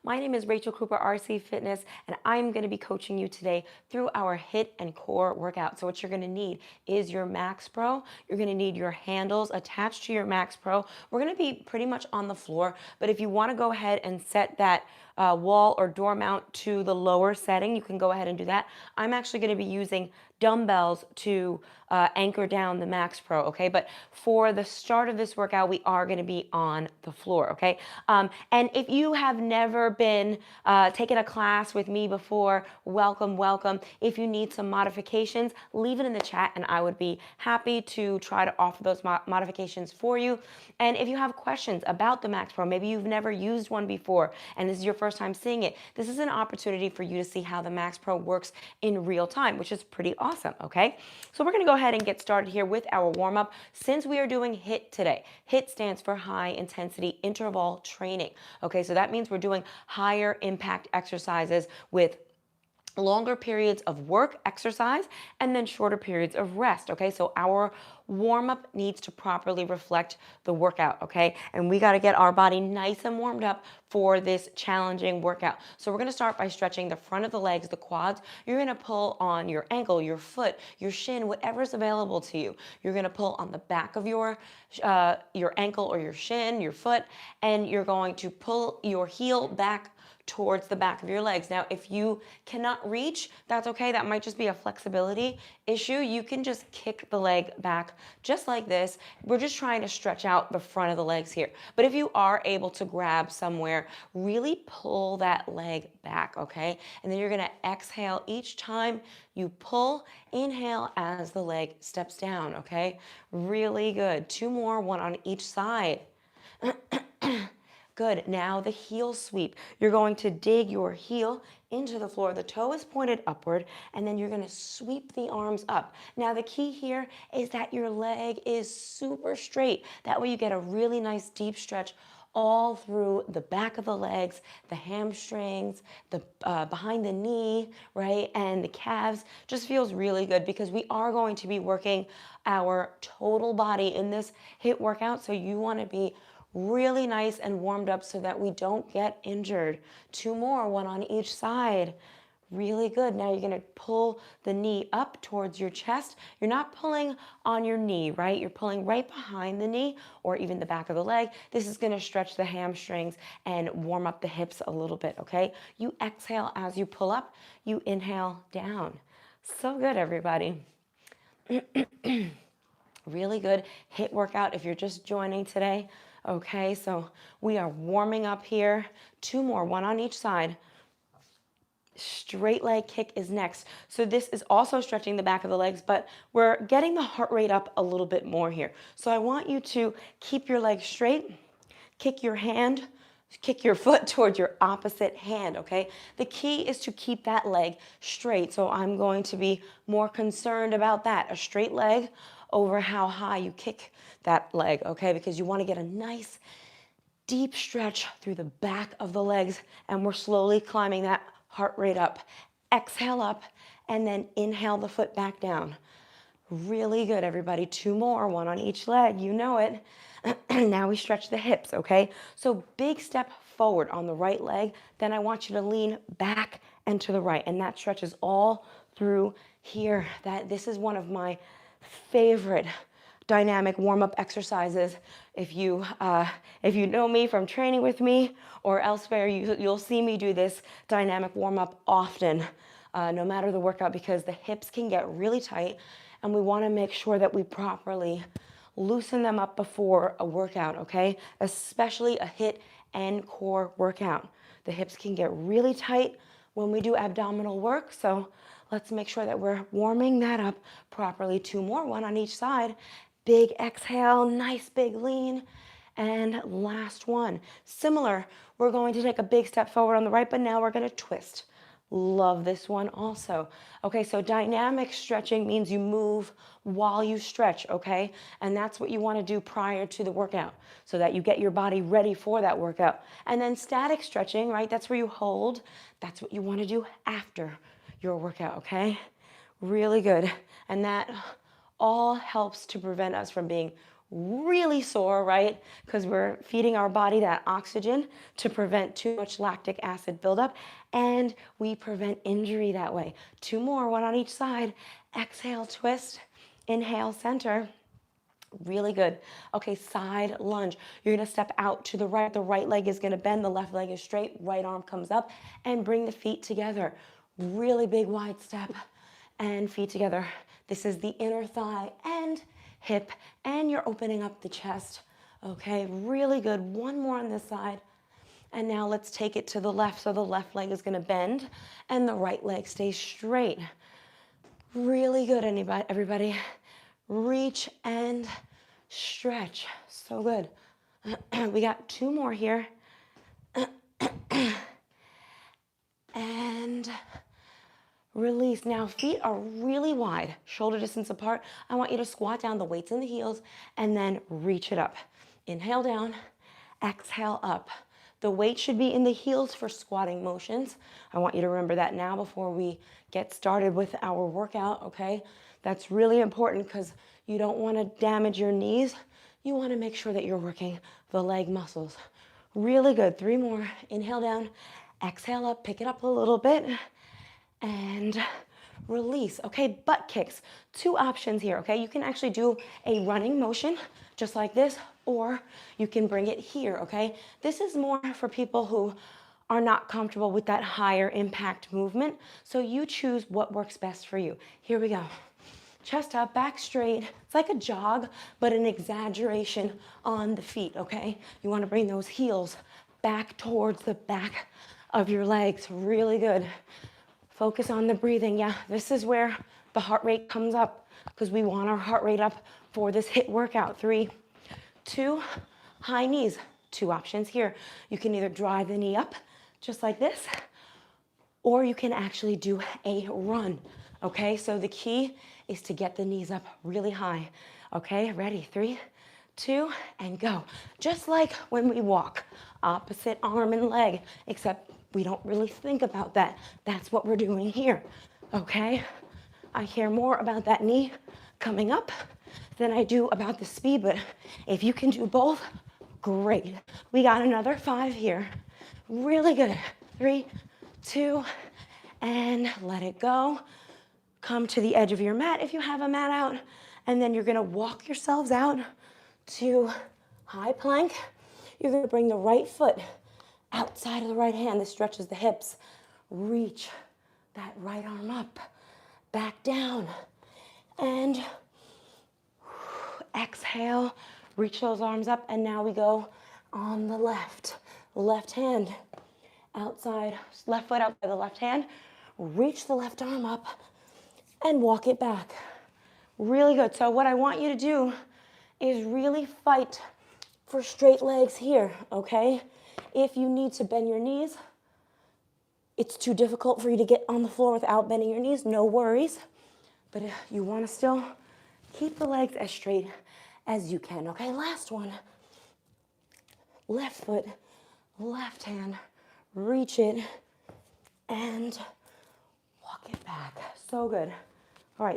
My name is Rachel Cooper, RC Fitness, and I'm going to be coaching you today through our HIIT and core workout. So what you're going to need is your MAXPRO. You're going to need your handles attached to your MAXPRO. We're going to be pretty much on the floor, but if you want to go ahead and set that wall or door mount to the lower setting, you can go ahead and do that. I'm actually going to be using dumbbells to anchor down the MAXPRO, okay? But for the start of this workout, we are going to be on the floor, okay? And if you have never been taken a class with me before, welcome, welcome. If you need some modifications, leave it in the chat and I would be happy to try to offer those modifications for you. And if you have questions about the MAXPRO, maybe you've never used one before and this is your first time seeing it, this is an opportunity for you to see how the MAXPRO works in real time, which is pretty awesome, okay? So we're gonna go ahead and get started here with our warm-up since we are doing HIIT today. HIIT stands for high intensity interval training, okay? So that means we're doing higher impact exercises with longer periods of work, exercise, and then shorter periods of rest, okay? So our warm-up needs to properly reflect the workout, okay? And we gotta get our body nice and warmed up for this challenging workout. So we're gonna start by stretching the front of the legs, the quads. You're gonna pull on your ankle, your foot, your shin, whatever's available to you. You're gonna pull on the back of your ankle or your shin, your foot, and you're going to pull your heel back towards the back of your legs. Now, if you cannot reach, that's okay. That might just be a flexibility issue. You can just kick the leg back just like this. We're just trying to stretch out the front of the legs here. But if you are able to grab somewhere, really pull that leg back, okay? And then you're gonna exhale each time you pull, inhale as the leg steps down, okay? Really good. Two more, one on each side. Good. Now the heel sweep. You're going to dig your heel into the floor. The toe is pointed upward, and then you're going to sweep the arms up. Now the key here is that your leg is super straight. That way you get a really nice deep stretch all through the back of the legs, the hamstrings, the behind the knee, right, and the calves. Just feels really good because we are going to be working our total body in this HIIT workout. So you want to be really nice and warmed up so that we don't get injured. Two more, one on each side. Really good. Now you're gonna pull the knee up towards your chest. You're not pulling on your knee, right? You're pulling right behind the knee or even the back of the leg. This is gonna stretch the hamstrings and warm up the hips a little bit, okay? You exhale as you pull up, you inhale down. So good, everybody. Really good HIIT workout if you're just joining today. Okay, so we are warming up here. Two more, one on each side. Straight leg kick is next. So this is also stretching the back of the legs, but we're getting the heart rate up a little bit more here. So I want you to keep your leg straight, kick your hand, kick your foot towards your opposite hand, okay? The key is to keep that leg straight. So I'm going to be more concerned about that, a straight leg over how high you kick that leg, okay? Because you want to get a nice deep stretch through the back of the legs, and we're slowly climbing that heart rate up. Exhale up, and then inhale the foot back down. Really good, everybody. Two more, one on each leg. You know it. Now we stretch the hips, okay? So big step forward on the right leg. Then I want you to lean back and to the right, and that stretches all through here. This is one of my favorite dynamic warm-up exercises. If you know me from training with me or elsewhere, you'll see me do this dynamic warm-up often, no matter the workout, because the hips can get really tight and we want to make sure that we properly loosen them up before a workout, okay? Especially a HIIT and core workout. The hips can get really tight when we do abdominal work, so let's make sure that we're warming that up properly. Two more, one on each side. Big exhale, nice big lean, and last one. Similar, we're going to take a big step forward on the right, but now we're going to twist. Love this one also. Okay, so dynamic stretching means you move while you stretch, okay? And that's what you want to do prior to the workout so that you get your body ready for that workout. And then static stretching, right? That's where you hold. That's what you want to do after your workout, okay? Really good. And that all helps to prevent us from being really sore, right? Because we're feeding our body that oxygen to prevent too much lactic acid buildup, and we prevent injury that way. 2 more, 1 on each side. Exhale, twist. Inhale, center. Really good. Okay, side lunge. You're gonna step out to the right. The right leg is gonna bend, the left leg is straight, right arm comes up, and bring the feet together. Really big wide step, and feet together. This is the inner thigh and hip, and you're opening up the chest. Okay, really good. 1 more on this side. And now let's take it to the left. So the left leg is gonna bend, and the right leg stays straight. Really good, everybody. Reach and stretch. So good. We got 2 more here. And release. Now feet are really wide, shoulder distance apart. I want you to squat down, the weight's in the heels, and then reach it up. Inhale down, exhale up. The weight should be in the heels for squatting motions. I want you to remember that now before we get started with our workout, okay? That's really important because you don't want to damage your knees. You want to make sure that you're working the leg muscles. Really good. 3 more. Inhale down, exhale up, pick it up a little bit, and release. Okay, butt kicks. 2 options here, okay? You can actually do a running motion just like this, or you can bring it here, okay? This is more for people who are not comfortable with that higher impact movement, so you choose what works best for you. Here we go. Chest up, back straight. It's like a jog, but an exaggeration on the feet, okay? You want to bring those heels back towards the back of your legs. Really good. Focus on the breathing. Yeah, this is where the heart rate comes up because we want our heart rate up for this HIIT workout. 3, 2, high knees. 2 options here. You can either drive the knee up just like this, or you can actually do a run, okay? So the key is to get the knees up really high. Okay, ready? 3, 2, and go. Just like when we walk, opposite arm and leg, except we don't really think about that. That's what we're doing here, okay? I care more about that knee coming up than I do about the speed, but if you can do both, great. We got another 5 here. Really good. 3, 2, and let it go. Come to the edge of your mat if you have a mat out, and then you're gonna walk yourselves out to high plank. You're gonna bring the right foot outside of the right hand. This stretches the hips. Reach that right arm up, back down, and exhale. Reach those arms up, and now we go on the left. Left hand outside, left foot outside the left hand. Reach the left arm up and walk it back. Really good. So what I want you to do is really fight for straight legs here, okay? If you need to bend your knees, it's too difficult for you to get on the floor without bending your knees, no worries. But if you want to still keep the legs as straight as you can, okay? Last one. Left foot, left hand, reach it, and walk it back. So good.